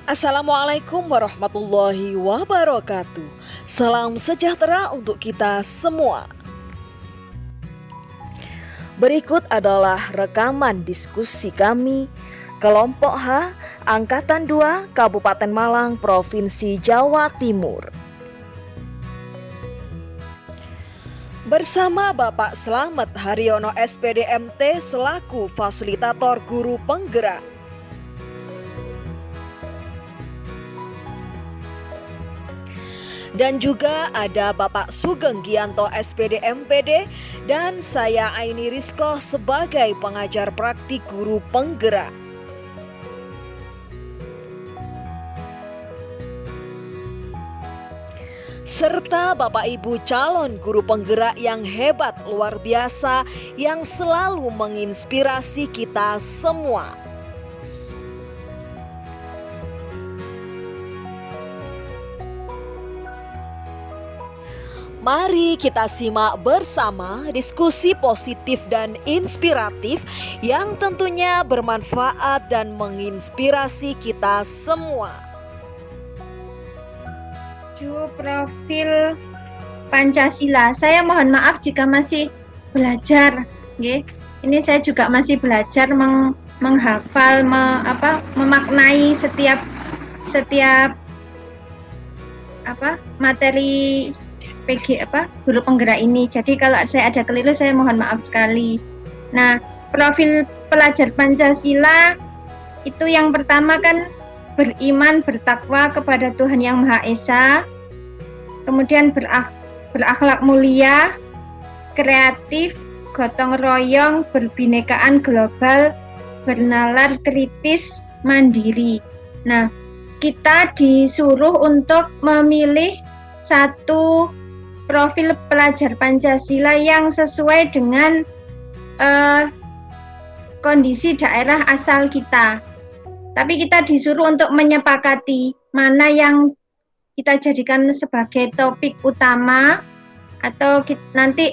Assalamualaikum warahmatullahi wabarakatuh. Salam sejahtera untuk kita semua. Berikut adalah rekaman diskusi kami Kelompok H, Angkatan 2, Kabupaten Malang, Provinsi Jawa Timur. Bersama Bapak Slamet Haryono SPDMT selaku fasilitator guru penggerak. Dan juga ada Bapak Sugeng Gianto SPD MPD dan saya Aini Rizko sebagai pengajar praktik guru penggerak. Serta Bapak Ibu calon guru penggerak yang hebat luar biasa yang selalu menginspirasi kita semua. Mari kita simak bersama diskusi positif dan inspiratif yang tentunya bermanfaat dan menginspirasi kita semua. Profil Pancasila. Saya mohon maaf jika masih belajar, nggih. Ini saya juga masih belajar menghafal, memaknai setiap materi guru penggerak ini. Jadi kalau saya ada keliru saya mohon maaf sekali. Nah, profil pelajar Pancasila itu yang pertama kan beriman, bertakwa kepada Tuhan Yang Maha Esa, kemudian berakhlak mulia, kreatif, gotong royong, berbinekaan global, bernalar kritis, mandiri. Nah, kita disuruh untuk memilih satu profil pelajar Pancasila yang sesuai dengan kondisi daerah asal kita. Tapi kita disuruh untuk menyepakati mana yang kita jadikan sebagai topik utama atau nanti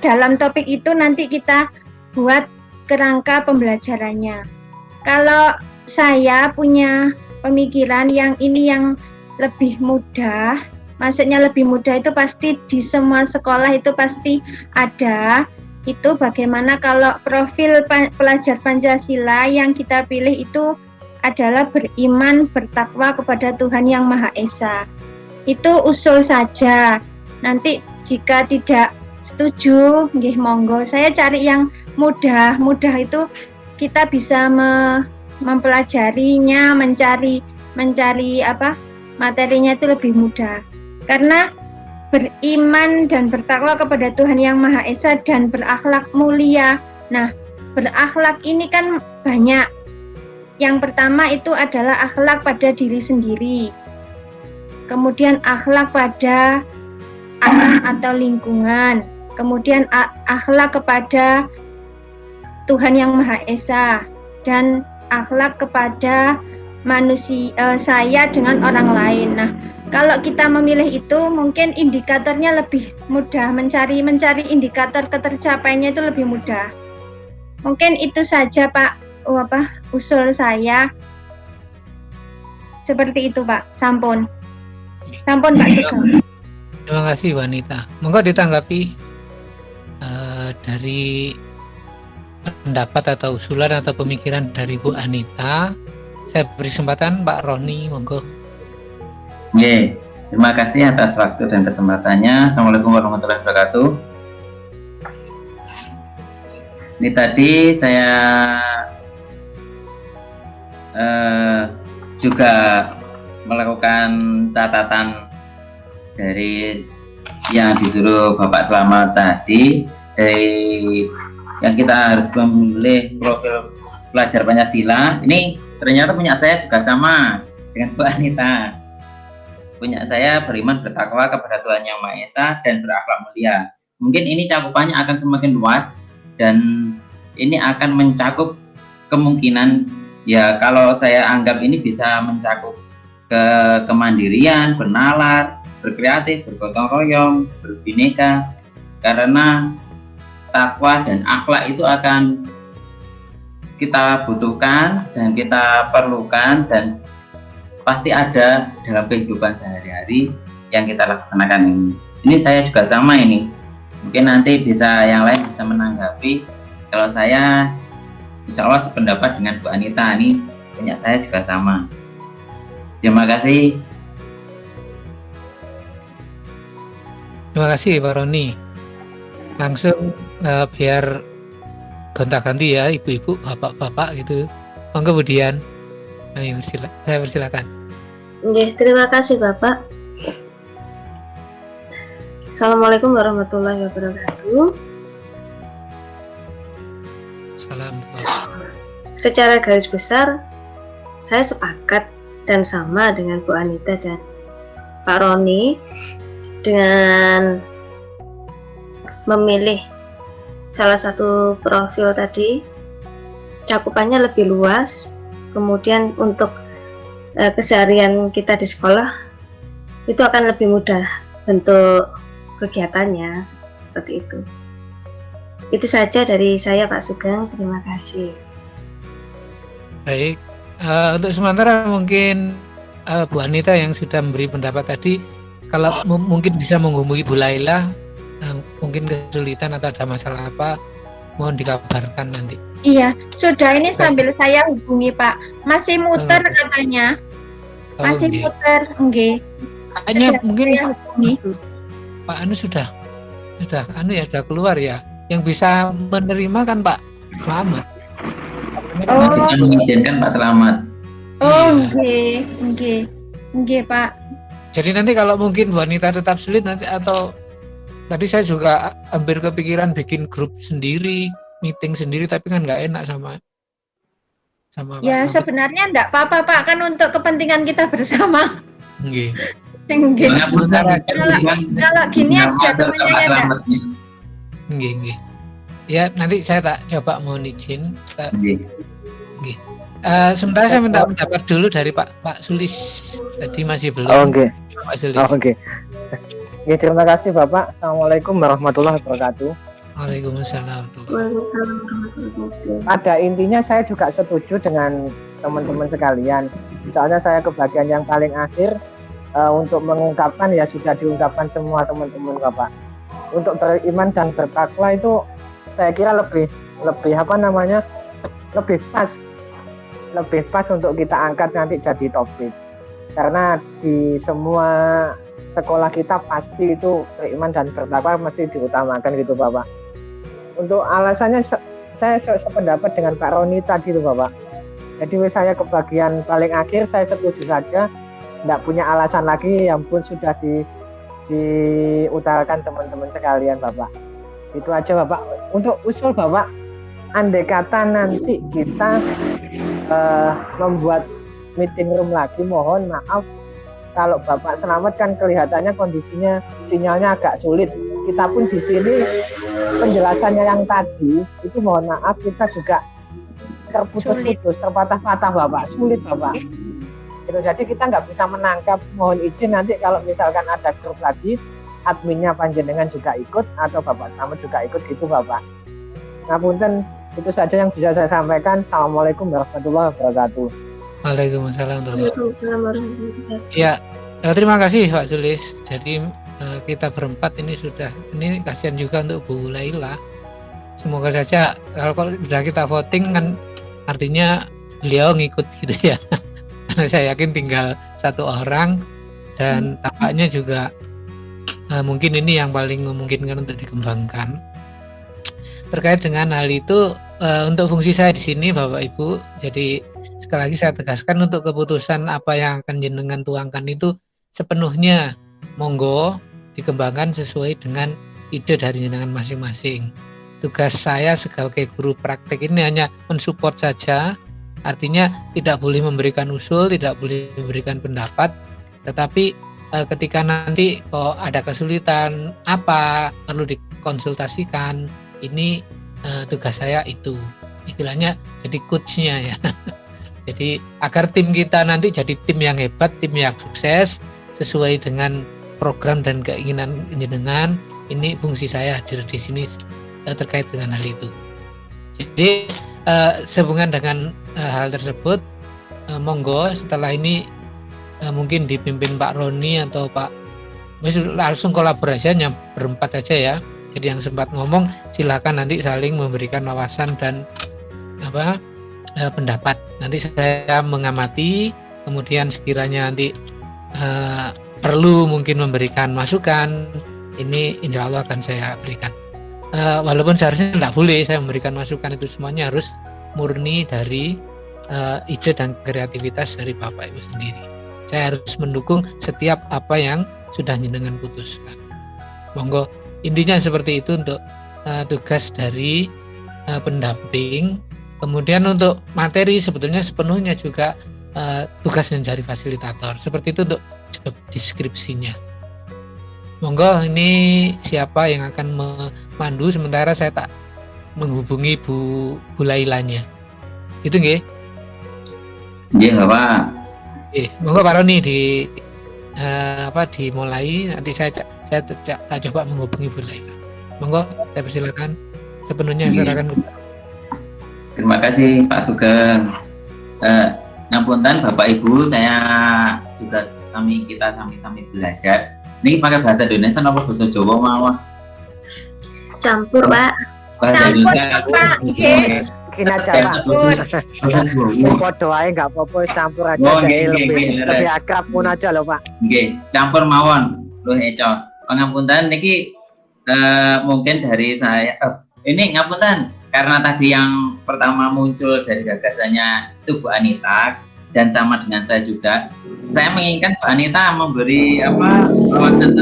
dalam topik itu nanti kita buat kerangka pembelajarannya. Kalau saya punya pemikiran yang ini yang lebih mudah, maksudnya lebih mudah itu pasti di semua sekolah itu pasti ada. Itu bagaimana kalau profil pelajar Pancasila yang kita pilih itu adalah beriman, bertakwa kepada Tuhan Yang Maha Esa. Itu usul saja. Nanti jika tidak setuju, nggih monggo. Saya cari yang mudah. Mudah itu kita bisa mempelajarinya, mencari materinya itu lebih mudah. Karena beriman dan bertakwa kepada Tuhan Yang Maha Esa dan berakhlak mulia. Nah, berakhlak ini kan banyak. Yang pertama itu adalah akhlak pada diri sendiri. Kemudian akhlak pada anak atau lingkungan. Kemudian akhlak kepada Tuhan Yang Maha Esa dan akhlak kepada manusia, saya dengan orang lain. Nah, kalau kita memilih itu mungkin indikatornya lebih mudah, mencari indikator ketercapaiannya itu lebih mudah. Mungkin itu saja Pak, usul saya. Seperti itu Pak, sampun Pak Sugeng. Terima kasih Wanita. Monggo ditanggapi dari pendapat atau usulan atau pemikiran dari Bu Anita. Saya beri kesempatan Pak Roni, monggo. Oke, terima kasih atas waktu dan kesempatannya. Assalamualaikum warahmatullahi wabarakatuh. Ini tadi saya juga melakukan catatan dari yang disuruh Bapak Slamet tadi, dari yang kita harus memilih profil pelajar Pancasila. Ini ternyata punya saya juga sama dengan Bu Anita. Punya saya beriman, bertakwa kepada Tuhan Yang Maha Esa dan berakhlak mulia. Mungkin ini cakupannya akan semakin luas dan ini akan mencakup kemungkinan, ya kalau saya anggap ini bisa mencakup kemandirian, bernalar, berkreatif, bergotong royong, berbineka. Karena takwa dan akhlak itu akan kita butuhkan dan kita perlukan dan pasti ada dalam kehidupan sehari-hari yang kita laksanakan ini. Ini saya juga sama ini. Mungkin nanti bisa yang lain bisa menanggapi. Kalau saya insya Allah sependapat dengan Bu Anita, ini punya saya juga sama. Terima kasih. Terima kasih Pak Roni. Langsung biar gonta-ganti ya ibu-ibu, bapak-bapak gitu. Monggo kemudian, ayo saya persilakan. Oke, terima kasih Bapak. Assalamualaikum warahmatullahi wabarakatuh. Salam. Secara garis besar, saya sepakat dan sama dengan Bu Anita dan Pak Roni dengan memilih salah satu profil tadi. Cakupannya lebih luas, kemudian untuk keseharian kita di sekolah itu akan lebih mudah bentuk kegiatannya, seperti itu. Itu saja dari saya Pak Sugeng, terima kasih. Baik, untuk sementara mungkin Bu Anita yang sudah memberi pendapat tadi, kalau mungkin bisa menghubungi Bu Laila, mungkin kesulitan atau ada masalah apa, mohon dikabarkan nanti. Iya, sudah ini sambil saya hubungi Pak. Masih muter katanya. Masih nggih. muter, nggih. Kayaknya Sudah mungkin saya hubungi. Pak Anu sudah sudah keluar ya. Yang bisa menerima kan Pak Selamat. Oh. Bisa mengizinkan Pak Selamat. Oh, Iya. nggih Pak. Jadi nanti kalau mungkin wanita tetap sulit nanti, atau tadi saya juga hampir kepikiran bikin grup sendiri, meeting sendiri, tapi kan nggak enak sama Ya Pak. sebenarnya enggak apa-apa Pak, kan untuk kepentingan kita bersama. Nggih. Nggih. Kalau gini aja Pak temannya ya enggak. Selamat. Nggih. Ya nanti saya tak coba mohon izin. Nggih. Sementara saya minta pendapat dulu dari Pak Sulis. Tadi masih belum. Oh, nggih. Pak Sulis. Oh, nggih. Nggih, terima kasih Bapak. Assalamualaikum warahmatullahi wabarakatuh. Waalaikumsalam. Waalaikumsalam warahmatullahi wabarakatuh. Pada intinya saya juga setuju dengan teman-teman sekalian. Soalnya saya ke bagian yang paling akhir, untuk mengungkapkan ya sudah diungkapkan semua teman-teman Bapak. Untuk beriman dan bertakwa itu saya kira lebih lebih pas untuk kita angkat nanti jadi topik. Karena di semua sekolah kita pasti itu beriman dan bertakwa mesti diutamakan gitu Bapak. Untuk alasannya saya sependapat dengan Pak Roni tadi tuh Bapak. Jadi saya ke bagian paling akhir, saya setuju saja, tidak punya alasan lagi, yang pun sudah diutarakan teman-teman sekalian Bapak. Itu aja Bapak. Untuk usul Bapak, andai kata nanti kita membuat meeting room lagi, mohon maaf kalau Bapak Selamat kan kelihatannya kondisinya sinyalnya agak sulit. Kita pun di sini penjelasannya yang tadi itu mohon maaf kita juga terputus-putus, terpatah-patah Bapak, sulit Bapak. Gitu, jadi kita nggak bisa menangkap. Mohon izin nanti kalau misalkan ada grup lagi, adminnya panjenengan juga ikut atau Bapak Selamat juga ikut gitu Bapak. Ngapunten, itu saja yang bisa saya sampaikan. Assalamualaikum warahmatullahi wabarakatuh. Waalaikumsalam. Waalaikumsalam warahmatullahi wabarakatuh. Ya, terima kasih Pak Sulis. Jadi kita berempat ini kasihan juga untuk Bu Laila. Semoga saja kalau sudah kita voting kan artinya beliau ngikut gitu ya. Karena saya yakin tinggal satu orang dan tampaknya juga mungkin ini yang paling memungkinkan untuk dikembangkan. Terkait dengan hal itu, untuk fungsi saya di sini Bapak Ibu, jadi sekali lagi saya tegaskan untuk keputusan apa yang akan jenengan tuangkan itu sepenuhnya monggo dikembangkan sesuai dengan ide dari jenengan masing-masing. Tugas saya sebagai guru praktek ini hanya mensupport saja, artinya tidak boleh memberikan usul, tidak boleh memberikan pendapat, tetapi ketika nanti kok ada kesulitan apa perlu dikonsultasikan, ini tugas saya itu istilahnya jadi coachnya ya. Jadi agar tim kita nanti jadi tim yang hebat, tim yang sukses sesuai dengan program dan keinginan jenengan, ini fungsi saya hadir di sini terkait dengan hal itu. Jadi sehubungan dengan hal tersebut, monggo setelah ini mungkin dipimpin Pak Roni atau Pak, langsung kolaborasi hanya berempat aja ya. Jadi yang sempat ngomong silakan nanti saling memberikan wawasan dan pendapat. Nanti saya mengamati, kemudian sekiranya nanti perlu mungkin memberikan masukan, ini insya Allah akan saya berikan. Walaupun seharusnya tidak boleh saya memberikan masukan, itu semuanya harus murni dari ide dan kreativitas dari Bapak Ibu sendiri. Saya harus mendukung setiap apa yang sudah jenengan putuskan. Monggo, intinya seperti itu untuk tugas dari pendamping. Kemudian untuk materi sebetulnya sepenuhnya juga tugasnya dari fasilitator. Seperti itu untuk job deskripsinya. Monggo, ini siapa yang akan memandu sementara saya tak menghubungi Bu Lailanya. Itu nggih? Nggih, Bapak. Monggo Pak Roni dimulai, nanti saya coba menghubungi Bu Laila. Monggo, saya persilakan sepenuhnya serahkan. Terima kasih Pak Sugeng. Ngapunten Bapak Ibu, saya juga kita sami-sami belajar. Ini pakai bahasa Indonesia apa bahasa Jawa mawon? Campur, Pak. Bahasa Indonesia. Pak. Kina Jawa. Podo ae enggak apa-apa, campur aja. Lebih akrab pun aja loh, Pak. Nggih, campur mawon. Loh Eco. Pangapunten niki mungkin dari saya. Ini ngapunten karena tadi yang pertama muncul dari gagasannya itu Bu Anita dan sama dengan saya juga. Saya menginginkan Bu Anita memberi wawasan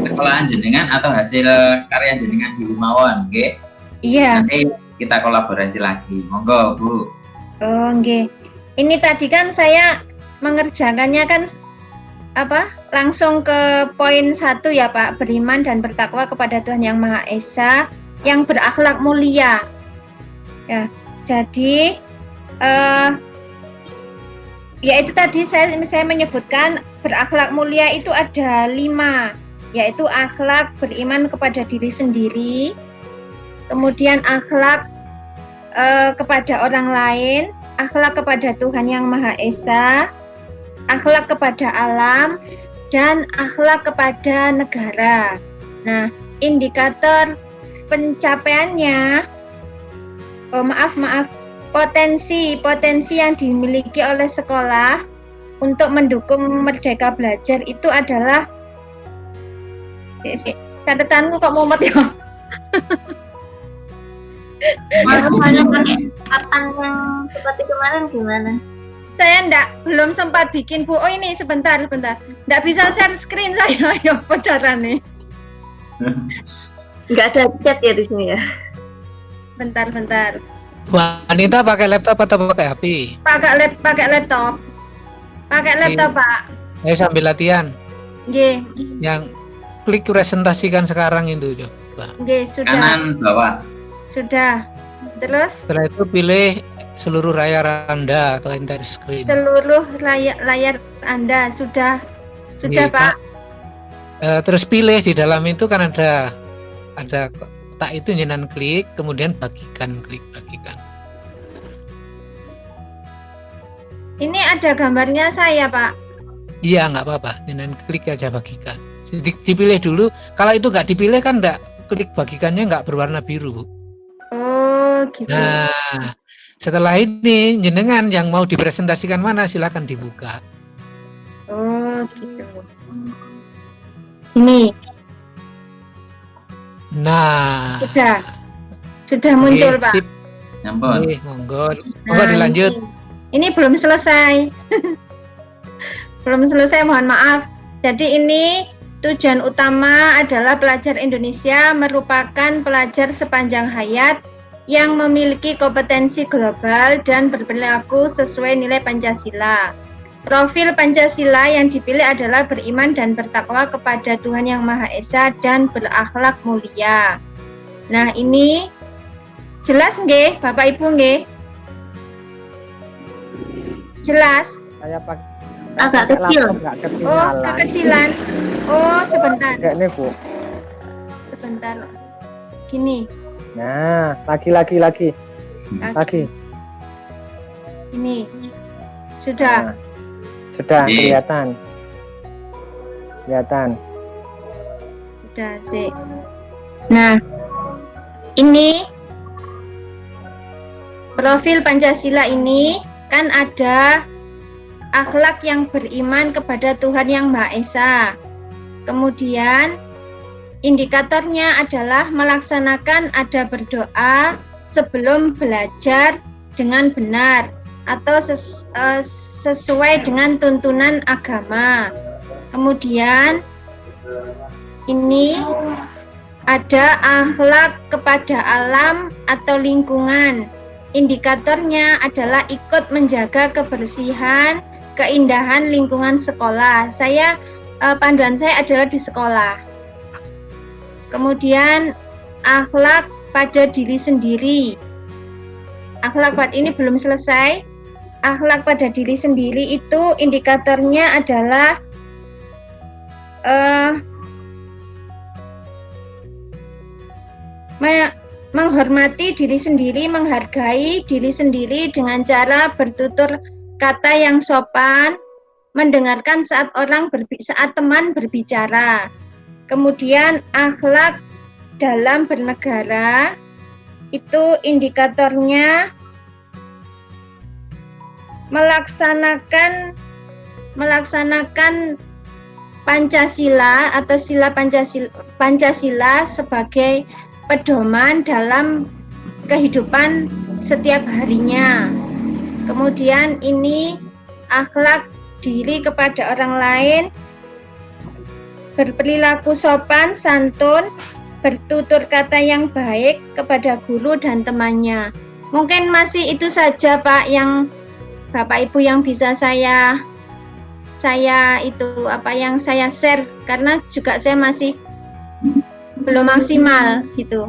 sekolahan jenengan atau hasil karya jenengan di mawon, nggih. Iya. Nanti kita kolaborasi lagi. Monggo, Bu. Oh, nggih. Ini tadi kan saya mengerjakannya kan langsung ke poin 1 ya, Pak. Beriman dan bertakwa kepada Tuhan Yang Maha Esa, yang berakhlak mulia. Ya, jadi yaitu tadi saya menyebutkan berakhlak mulia itu ada 5, yaitu akhlak beriman kepada diri sendiri, kemudian akhlak kepada orang lain, akhlak kepada Tuhan Yang Maha Esa, akhlak kepada alam, dan akhlak kepada negara. Nah, indikator pencapaiannya, potensi yang dimiliki oleh sekolah untuk mendukung Merdeka Belajar itu adalah, catatanku kok mumet ya. Kalau pakai papan yang seperti kemarin gimana? Saya belum sempat bikin, Bu. Oh ini sebentar. Nggak bisa share screen saya. Ayo, caranya. Nggak ada chat ya di sini ya? Bentar. Bu Anita pakai laptop atau pakai HP? Pakai laptop. Pakai laptop, Pak. Saya sambil latihan. Nggih. Yang klik presentasikan sekarang itu coba. Nggih, sudah. Kanan bawah. Sudah. Terus? Setelah itu pilih seluruh layar Anda atau entire screen. Seluruh layar Anda sudah, Nggih, Pak. Terus pilih di dalam itu kan ada kotak itu, jenengan klik, kemudian klik bagikan. Ini ada gambarnya saya, Pak. Iya, nggak apa-apa, jenengan klik aja bagikan. Dipilih dulu. Kalau itu nggak dipilih kan klik bagikannya nggak berwarna biru. Oh, gitu. Nah, setelah ini jenengan yang mau dipresentasikan mana silahkan dibuka. Oh, gitu. Ini. Nah, sudah muncul, Pak. Sip. Nyampun. Monggo Nah, dilanjut. Ini belum selesai. Belum selesai, mohon maaf. Jadi ini tujuan utama adalah pelajar Indonesia merupakan pelajar sepanjang hayat yang memiliki kompetensi global dan berperilaku sesuai nilai Pancasila. Profil Pancasila yang dipilih adalah beriman dan bertakwa kepada Tuhan Yang Maha Esa dan berakhlak mulia. Nah, ini jelas nggih, Bapak Ibu nggih? Jelas? Saya pakai Agak kecil. Oh, kekecilan. Oh, sebentar. Ini, Bu. Sebentar. Gini. Nah, lagi. Lagi. Ini sudah. Nah, sudah Iya. kelihatan. Sudah sih. Nah, ini profil Pancasila ini kan ada akhlak yang beriman kepada Tuhan Yang Maha Esa. Kemudian indikatornya adalah melaksanakan ada berdoa sebelum belajar dengan benar atau sesuai dengan tuntunan agama. Kemudian ini ada akhlak kepada alam atau lingkungan. Indikatornya adalah ikut menjaga kebersihan, keindahan lingkungan sekolah. Panduan saya adalah di sekolah. Kemudian akhlak pada diri sendiri. Akhlak pada ini belum selesai. Akhlak pada diri sendiri itu indikatornya adalah menghormati diri sendiri, menghargai diri sendiri dengan cara bertutur kata yang sopan, mendengarkan saat teman berbicara. Kemudian akhlak dalam bernegara itu indikatornya melaksanakan Pancasila atau sila Pancasila sebagai pedoman dalam kehidupan setiap harinya. Kemudian ini akhlak diri kepada orang lain, berperilaku sopan, santun, bertutur kata yang baik kepada guru dan temannya. Mungkin masih itu saja Pak yang Bapak Ibu yang bisa saya share, karena juga saya masih belum maksimal gitu.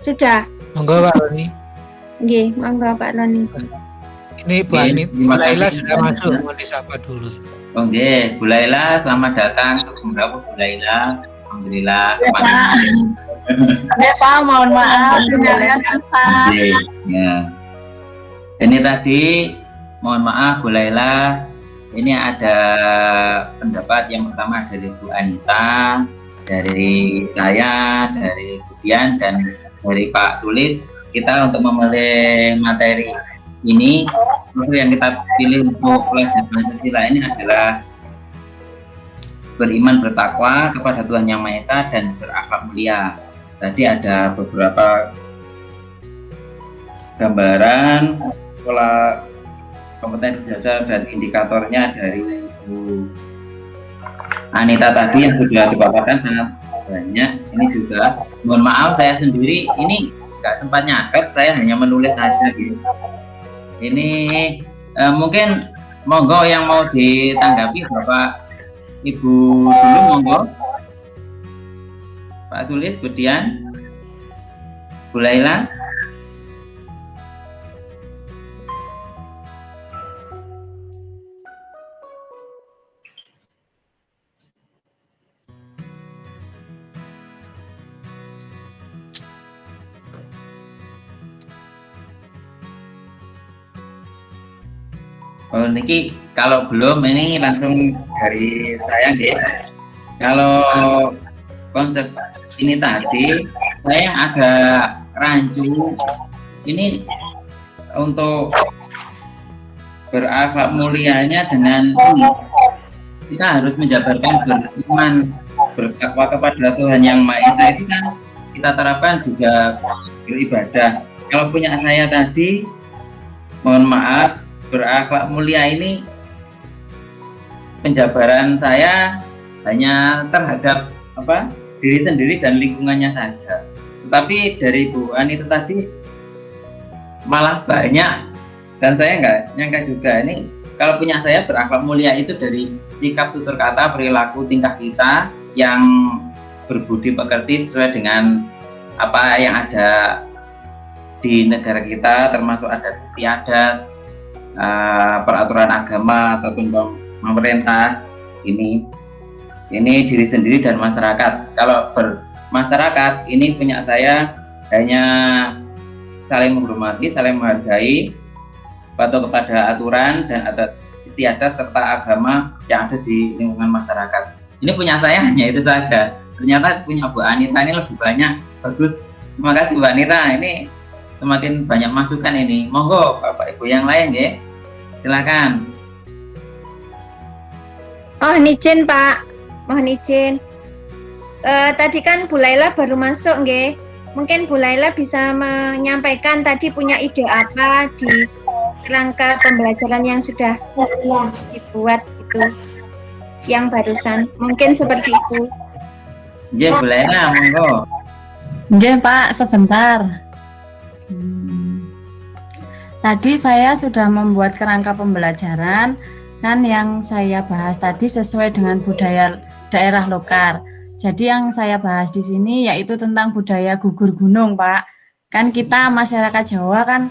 Sudah. Monggo Pak Roni. Nggih, monggo Pak Roni. Ini Bu Iya, terima Laila kasih. sudah masuk, mau disapa dulu. Oke, Bu Laila, selamat datang. Sugeng Rawuh Bu Laila. Alhamdulillah. Ya Pak, mohon maaf sinyalnya susah. Oke, ya. Ini tadi, mohon maaf Bu Laila, ini ada pendapat yang pertama dari Bu Anita, dari saya, dari Bu Dian, dan dari Pak Sulis. Kita untuk memilih materi ini, profil yang kita pilih untuk pelajar Pancasila ini adalah beriman bertakwa kepada Tuhan Yang Maha Esa dan berakhlak mulia. Tadi ada beberapa gambaran pola kompetensi dasar dan indikatornya dari Bu Anita tadi yang sudah dipaparkan sangat banyak. Ini juga, mohon maaf saya sendiri ini nggak sempat nyatet, saya hanya menulis saja gitu. Ini mungkin monggo yang mau ditanggapi Bapak Ibu dulu, monggo. Pak Sulis, Bu Dian, Bu Laila. Oh, niki kalau belum ini langsung dari saya nggih. Kalau konsep ini tadi saya agak rancu. Ini untuk berakhlak mulianya dengan ini, kita harus menjabarkan beriman bertakwa kepada Tuhan Yang Maha Esa itu kan kita terapkan juga beribadah. Kalau punya saya tadi, mohon maaf, berakhlak mulia ini penjabaran saya hanya terhadap diri sendiri dan lingkungannya saja. Tetapi dari Bu Ani itu tadi malah banyak, dan saya nggak nyangka juga ini kalau punya saya berakhlak mulia itu dari sikap, tutur kata, perilaku, tingkah kita yang berbudi pekerti sesuai dengan apa yang ada di negara kita, termasuk adat istiadat, peraturan agama ataupun pemerintah. Ini diri sendiri dan masyarakat. Kalau masyarakat. Ini punya saya hanya saling menghormati, saling menghargai, patuh kepada aturan dan adat istiadat serta agama yang ada di lingkungan masyarakat. Ini punya saya hanya itu saja. Ternyata punya Bu Anita ini lebih banyak. Bagus. Terima kasih Bu Anita. Ini semakin banyak masukan ini. Monggo Bapak Ibu yang lain ya. Silakan. Mohon izin Pak, mohon izin. Tadi kan Bu Laila baru masuk nggih. Mungkin Bu Laila bisa menyampaikan tadi punya ide apa di kerangka pembelajaran yang sudah dibuat itu, yang barusan. Mungkin seperti itu. Ya Bu Laila, monggo. Nggih Pak, sebentar. Tadi saya sudah membuat kerangka pembelajaran, kan yang saya bahas tadi sesuai dengan budaya daerah lokal. Jadi yang saya bahas di sini yaitu tentang budaya gugur gunung, Pak. Kan kita masyarakat Jawa kan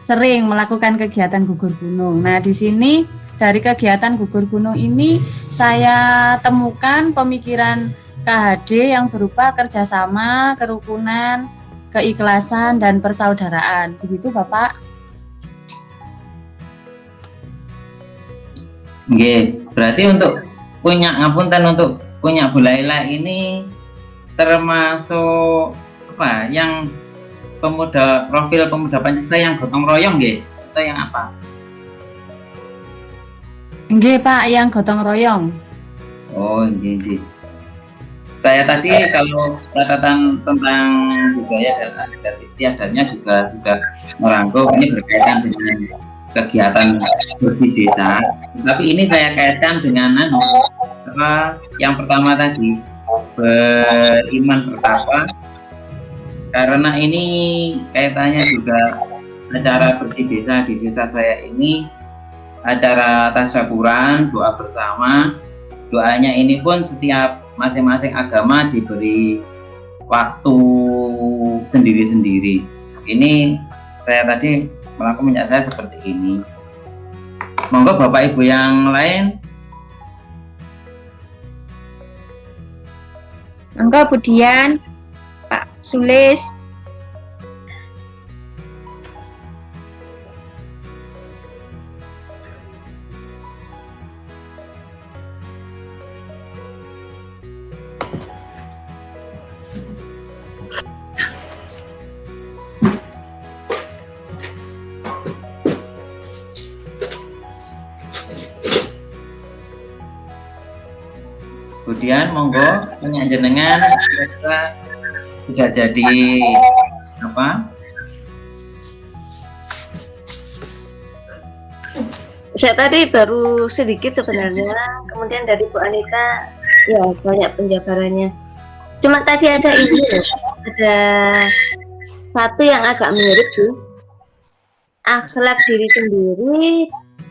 sering melakukan kegiatan gugur gunung. Nah, di sini dari kegiatan gugur gunung ini saya temukan pemikiran KHD yang berupa kerjasama, kerukunan, keikhlasan, dan persaudaraan. Begitu, Bapak? Oke, berarti untuk punya Bu Laila ini termasuk apa? Yang profil pemuda Pancasila yang gotong royong nggih? Atau yang apa? Nggih, Pak, yang gotong royong. Oh, nggih. Saya tadi kalau catatan tentang budaya dan adat istiadatnya juga sudah merangkum. Ini berkaitan dengan kegiatan bersih desa. Tapi ini saya kaitkan dengan yang pertama tadi, beriman bertakwa. Karena ini kaitannya juga acara bersih desa di desa saya ini acara tasyakuran, doa bersama. Doanya ini pun setiap masing-masing agama diberi waktu sendiri-sendiri. Ini saya tadi melakukan saya seperti ini. Monggo Bapak Ibu yang lain. Monggo Bu Dian, Pak Sulis. Kemudian monggo punya jenengan kira-kira sudah jadi apa? Saya tadi baru sedikit sebenarnya, kemudian dari Bu Anita ya banyak penjabarannya. Cuma tadi ada ini loh, ada satu yang agak mirip tuh, akhlak diri sendiri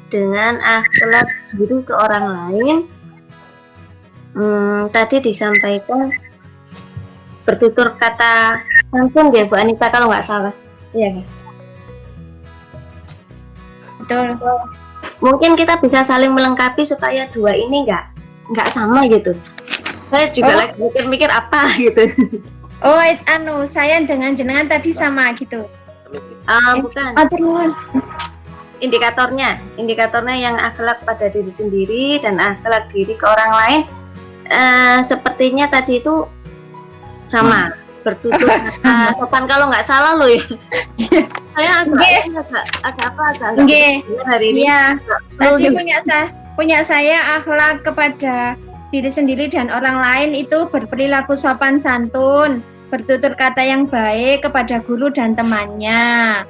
dengan akhlak diri ke orang lain. Tadi disampaikan bertutur kata santun ya Bu Anita kalau nggak salah, iya kan? Betul. Mungkin kita bisa saling melengkapi supaya dua ini nggak sama gitu. Saya juga lagi mikir-mikir apa gitu. Oh, saya dengan jenengan tadi sama gitu. Bukan. Nuwun. Indikatornya yang akhlak pada diri sendiri dan akhlak diri ke orang lain. Sepertinya tadi itu sama bertutur sopan kalau nggak salah loh ya. Saya agak hari ini. Iya. Tadi punya saya akhlak kepada diri sendiri dan orang lain itu berperilaku sopan santun, bertutur kata yang baik kepada guru dan temannya.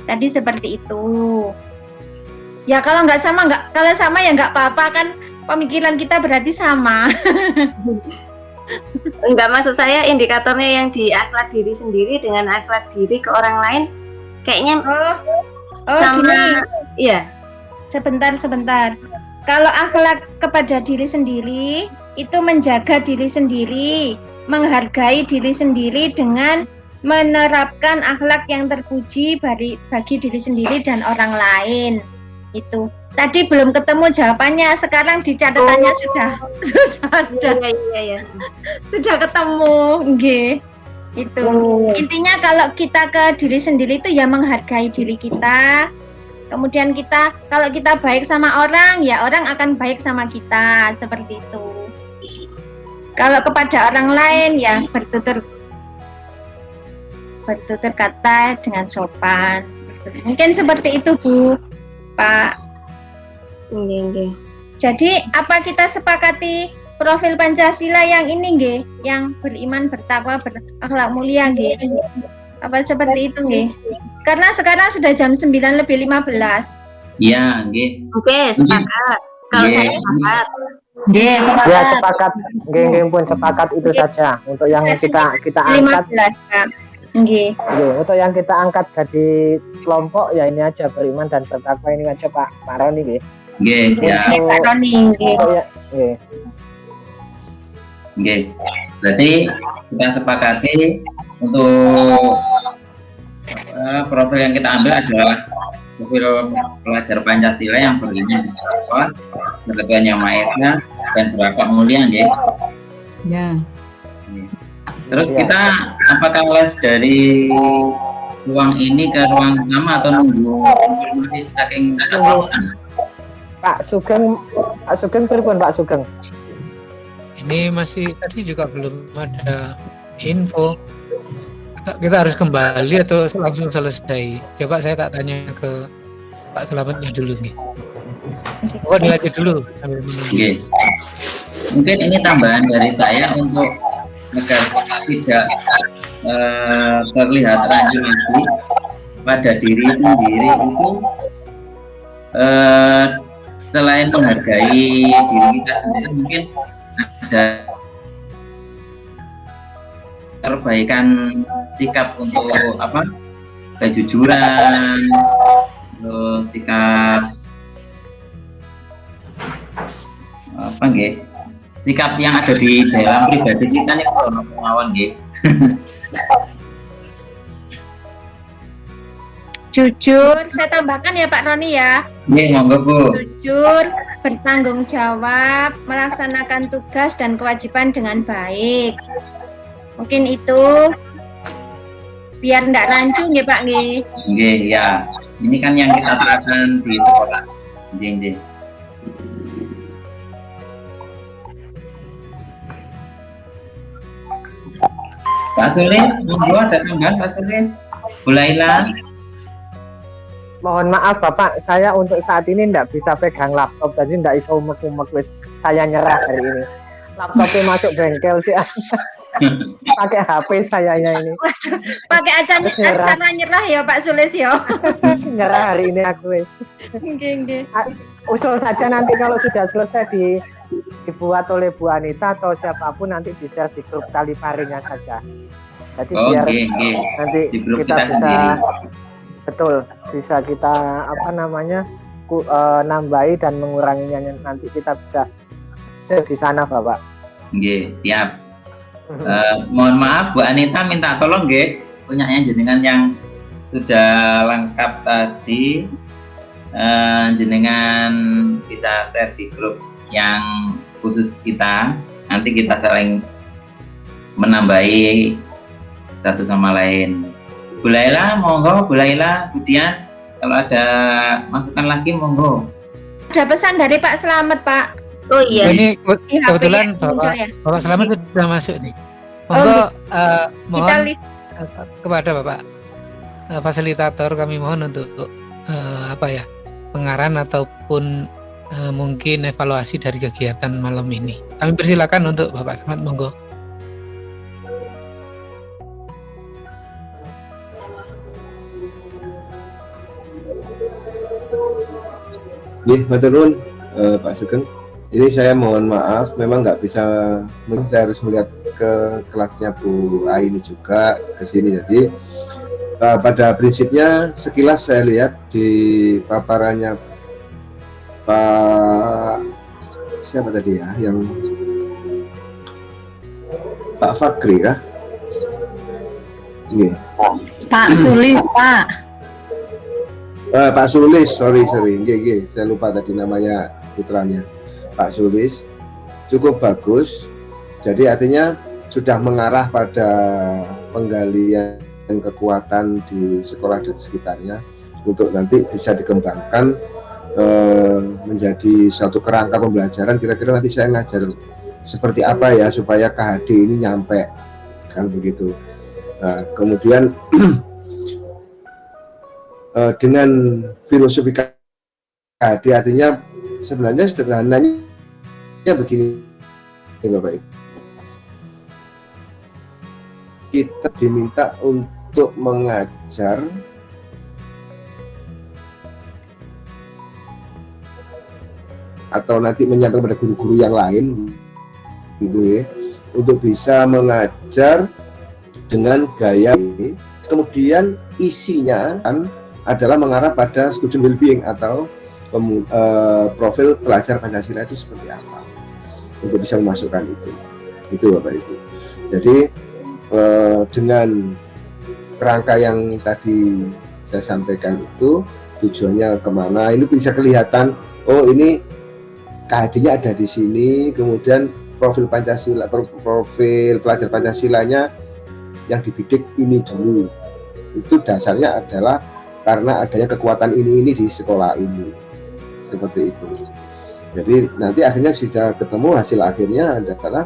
Tadi seperti itu. Ya kalau sama ya nggak apa-apa kan. Pemikiran kita berarti sama. Enggak, maksud saya indikatornya yang di akhlak diri sendiri dengan akhlak diri ke orang lain kayaknya sama. Gini. Iya. Sebentar. Kalau akhlak kepada diri sendiri itu menjaga diri sendiri, menghargai diri sendiri dengan menerapkan akhlak yang terpuji bagi diri sendiri dan orang lain. Itu. tadi belum ketemu jawabannya, sekarang di catatannya sudah ada. Iya. Sudah ketemu, nggih. Itu. Intinya kalau kita ke diri sendiri itu ya menghargai diri kita. Kemudian kita kalau kita baik sama orang, ya orang akan baik sama kita, seperti itu. Kalau kepada orang lain ya bertutur kata dengan sopan. Mungkin seperti itu, Bu, Pak. Nggih. Jadi apa kita sepakati profil Pancasila yang ini nggih, yang beriman, bertakwa, berakhlak mulia nggih. Apa seperti itu nggih? Karena sekarang sudah jam 9:15. Iya, nggih. Oke, sepakat. Kalau Nggih. saya sepakat. Nggih, Ya sepakat. sepakat, nggih pun sepakat itu saja untuk yang kita angkat. 15, Kak. Nggih. Nggih, untuk yang kita angkat jadi kelompok ya ini aja, beriman dan bertakwa ini aja Pak Roni nggih. Nggih, siap. Nggih, Pak Roni nggih. Oh, ya, nggih. Nggih. Berarti kita sepakati untuk profil yang kita ambil adalah profil pelajar Pancasila yang beriman bertakwa, bertuhan Yang Maha Esa, dan berakhlak mulia, nggih. Ya. Terus Iya. kita apakah live dari ruang ini ke ruang sama atau nunggu informasi saking keselamatan? Pak Sugeng pripun Pak Sugeng? Ini masih tadi juga belum ada info. Kita harus kembali atau langsung selesai? Coba saya tak tanya ke Pak Selamatnya dulu nih. Oh, dilanjut dulu sambil menunggu. Oke. Mungkin ini tambahan dari saya untuk agar tidak terlihat rancu lagi pada diri sendiri itu, selain menghargai diri kita sendiri, mungkin ada perbaikan sikap untuk kejujuran, terus sikap sikap yang ada di dalam pribadi kita nih kalau melawan nggih. Jujur, saya tambahkan ya Pak Roni ya. Nggih, monggo Bu. Jujur, bertanggung jawab, melaksanakan tugas dan kewajiban dengan baik. Mungkin itu biar ndak rancu nggih Pak nggih. Nggih, ya. Ini kan yang kita terapkan di sekolah. Nggih. Pak Sulis, monggo ada tambahan Pak Sulis. Bu Laila. Mohon maaf Bapak, saya untuk saat ini tidak bisa pegang laptop, jadi tidak bisa umek-umek, wis saya nyerah hari ini. Laptopnya masuk bengkel sih, pakai HP sayanya ini. Pakai acara nyerah ya Pak Sulis ya. Nyerah hari ini aku wis. Nggih. Usul saja nanti kalau sudah selesai dibuat oleh Bu Anita atau siapapun nanti di-share di grup tali parinya saja. Jadi biar nanti di grup kita kita bisa sendiri. betul bisa kita nambahi dan menguranginya, nanti kita bisa share di sana Bapak. Nggih, siap. Mohon maaf Bu Anita minta tolong nggih, punyanya jenengan yang sudah lengkap tadi, jenengan bisa share di grup yang khusus kita, nanti kita saling menambahi satu sama lain. Bu Laila, monggo Bu Laila, kemudian kalau ada masukan lagi monggo. Ada pesan dari Pak Slamet Pak. Oh iya. Ini kebetulan Bapak Selamat sudah masuk nih. Monggo mohon kepada Bapak fasilitator kami mohon untuk pengarahan ataupun mungkin evaluasi dari kegiatan malam ini. Kami persilakan untuk Bapak Selamat, monggo. Matur nuwun Pak Sugeng. Ini saya mohon maaf, memang nggak bisa, mungkin saya harus melihat ke kelasnya Bu Aini juga ke sini. Jadi pada prinsipnya sekilas saya lihat di paparannya Pak siapa tadi ya, yang Pak Fakri ya. Ini Pak Sulis, Pak. Pak Sulis, sorry, nggih, saya lupa tadi namanya putranya. Pak Sulis cukup bagus. Jadi artinya sudah mengarah pada penggalian kekuatan di sekolah dan sekitarnya untuk nanti bisa dikembangkan menjadi suatu kerangka pembelajaran. Kira-kira nanti saya ngajar seperti apa ya supaya KHD ini nyampe, kan begitu. Nah, kemudian dengan filosofi KHD artinya sebenarnya sederhananya begini, Bapak Ibu. Kita diminta untuk mengajar atau nanti menyampaikan kepada guru-guru yang lain, gitu ya, untuk bisa mengajar dengan gaya. Kemudian isinya kan adalah mengarah pada student well-being atau profil pelajar Pancasila itu seperti apa, untuk bisa memasukkan itu Bapak Ibu. Jadi dengan kerangka yang tadi saya sampaikan itu tujuannya kemana, ini bisa kelihatan, oh ini KHD-nya ada di sini, kemudian profil Pancasila, profil pelajar Pancasilanya yang dibidik ini dulu. Itu dasarnya adalah karena adanya kekuatan ini di sekolah ini, seperti itu. Jadi nanti akhirnya bisa ketemu hasil akhirnya adalah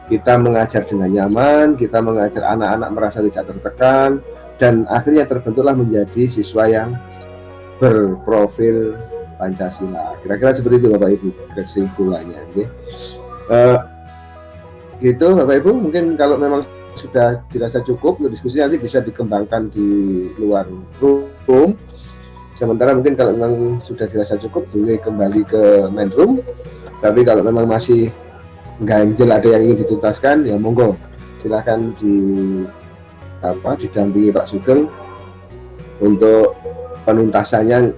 kita mengajar dengan nyaman, kita mengajar anak-anak merasa tidak tertekan, dan akhirnya terbentuklah menjadi siswa yang berprofil Pancasila. Kira-kira seperti itu Bapak Ibu kesimpulannya. Okay. Gitu Bapak Ibu, mungkin kalau memang sudah dirasa cukup untuk diskusi nanti bisa dikembangkan di luar room. Sementara mungkin kalau memang sudah dirasa cukup boleh kembali ke main room. Tapi kalau memang masih ganjel ada yang ingin dituntaskan, ya monggo silakan didampingi Pak Sugeng untuk penuntasannya,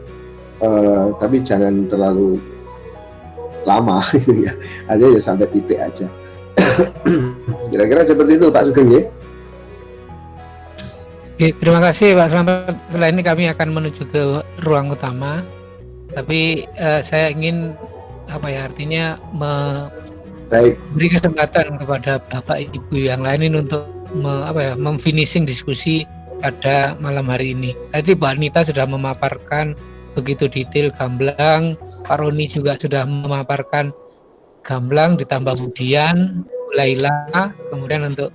tapi jangan terlalu lama ya, artinya ya sampai titik aja. Kira-kira seperti itu Pak Sugeng ya. Oke, terima kasih Pak Slamet. Setelah ini kami akan menuju ke ruang utama, tapi saya ingin artinya baik, beri kesempatan kepada Bapak Ibu yang lain ini untuk memfinishing diskusi pada malam hari ini. Tadi Mbak Anita sudah memaparkan begitu detail gamblang, Pak Roni juga sudah memaparkan gamblang ditambah Budian, Laila, kemudian untuk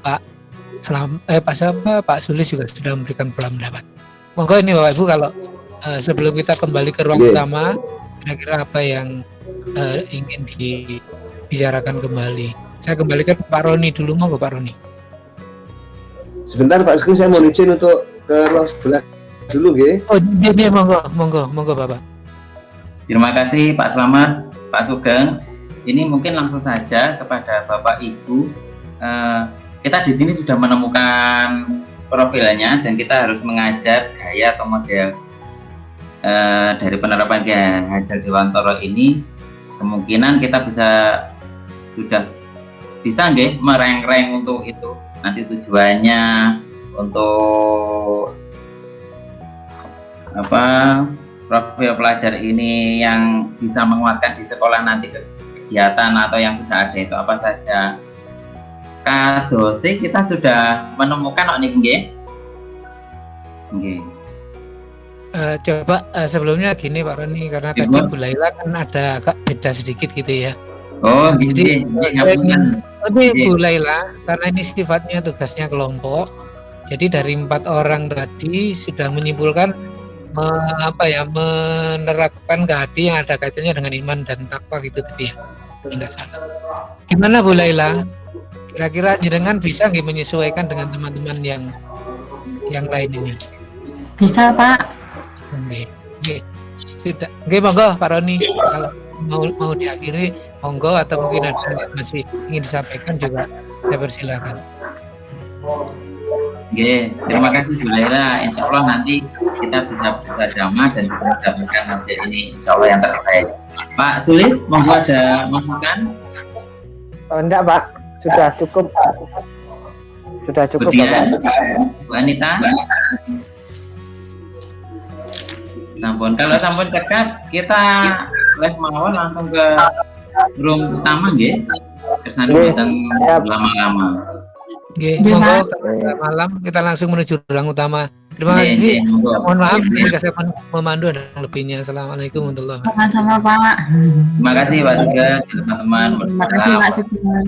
Pak Sulis juga sudah memberikan pendapat. Monggo ini Bapak Ibu, kalau sebelum kita kembali ke ruang utama, kira-kira apa yang ingin dibicarakan kembali? Saya kembalikan Pak Roni dulu, monggo Pak Roni. Sebentar Pak Sugeng, saya mau izin untuk ke ruang sebelah dulu, nggih. Oh, iya, monggo Bapak. Terima kasih Pak Slamet, Pak Sugeng. Ini mungkin langsung saja kepada Bapak Ibu. Kita di sini sudah menemukan profilnya dan kita harus mengajar gaya atau model dari penerapan Ki Hajar Dewantara ini. Kemungkinan kita sudah bisa nggih mereng-reng untuk itu. Nanti tujuannya untuk profil pelajar ini yang bisa menguatkan di sekolah nanti kegiatan atau yang sudah ada itu apa saja. Kadosi kita sudah menemukan nggih. Coba sebelumnya gini Pak Roni, karena tadi Bu Laila kan ada agak beda sedikit gitu ya. Oh, jadi Bu Laila, karena ini sifatnya tugasnya kelompok, jadi dari 4 orang tadi sudah menyimpulkan menerapkan KHD yang ada kaitannya dengan iman dan takwa gitu tadi ya. Tidak salah. Gimana Bu Laila? Kira-kira jenengan bisa nggak menyesuaikan dengan teman-teman yang lain ini? Bisa Pak. Oke. Sudah. Oke, monggo Pak Roni, kalau mau diakhiri monggo, atau mungkin ada yang masih ingin disampaikan juga saya persilakan. Oke, terima kasih Bu Laila. Insya Allah nanti kita bisa bersama dan bisa mendapatkan hasil ini insya Allah yang terbaik. Pak Sulis, monggo ada masukan? Oh, enggak Pak, sudah cukup. Sudah cukup Kemudian, Bapak. Bu Anita. Sampun. Kalau sampun cekap, kita live mawon langsung ke room utama nggih. Kersane mboten lama-lama. Nggih, monggo malam kita langsung menuju ruang utama. Terima kasih. Mohon maaf jika saya memandu ada yang lebihnya. Assalamualaikum warahmatullahi wabarakatuh. Sama-sama Pak. Terima kasih Pak Sugeng, teman-teman. Terima kasih Pak Sugeng.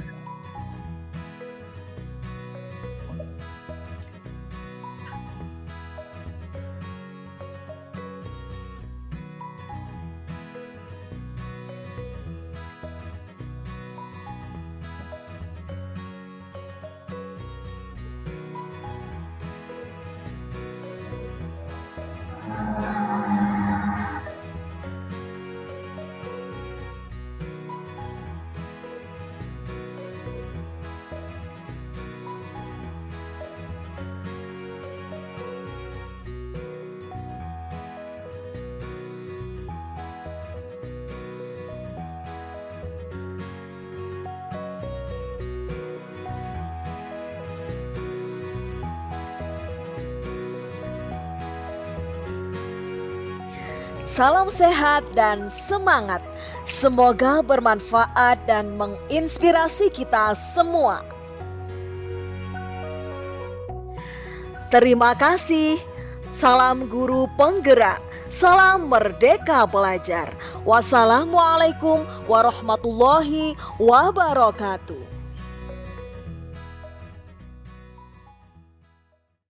Salam sehat dan semangat. Semoga bermanfaat dan menginspirasi kita semua. Terima kasih. Salam guru penggerak. Salam merdeka belajar. Wassalamualaikum warahmatullahi wabarakatuh.